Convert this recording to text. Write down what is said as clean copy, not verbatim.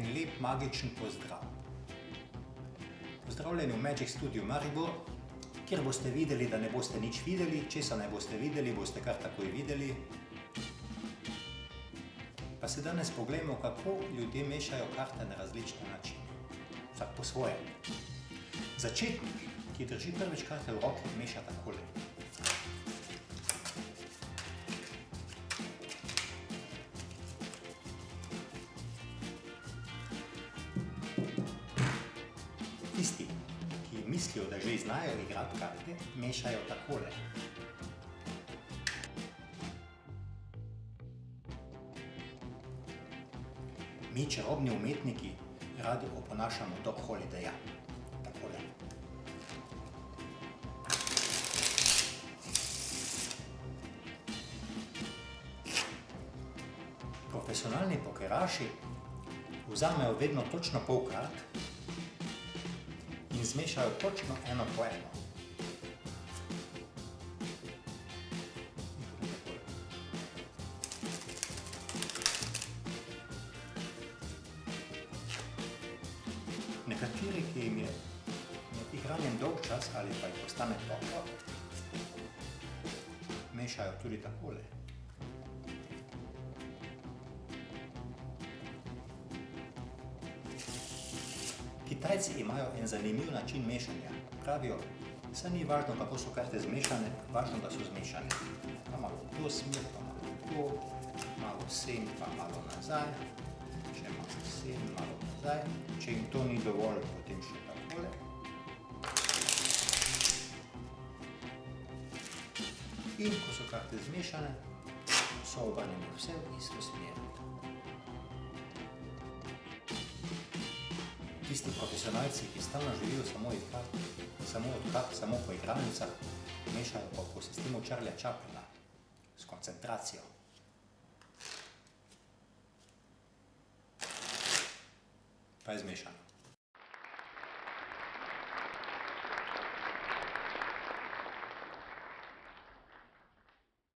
en lep magičen pozdrav. Pozdravljeni v Magic Studio Maribor, kjer boste videli, da ne boste nič videli, česa ne boste videli, boste kar takoj videli. Pa se danes pogledamo, kako ljudje mešajo karte na različne načine. Vsak po svoje. Začetnik, ki drži prvič karte v roki, meša takole. Tisti, ki mislijo, da že znajo igrati karte, mešajo takole. Mi, čarobni umetniki, radi oponašamo Doc Hollidaya. Takole. Profesionalni pokeraši vzamejo vedno točno pol kart in zmešajo točno eno po eno. Nekateri, ki jim je med igranjem dolg čas ali pa jih postane toplo, mešajo tudi takole. Kitajci imajo en zanimiv način mešanja. Pravijo, saj ni važno, kako so karte zmešane, važno, da so zmešane. Pa malo v to smer, pa malo v to, malo sem, pa malo nazaj, še malo sem, malo nazaj. Če jim to ni dovolj, potem še takole. In ko so karte zmešane, so obrnjene vse v isto smer. Tisti profesionalci, ki stalno živijo samo od kart, samo po igralnicah, mešajo pa po sistemu Charlieja Chaplina s koncentracijo. Pa je zmešano.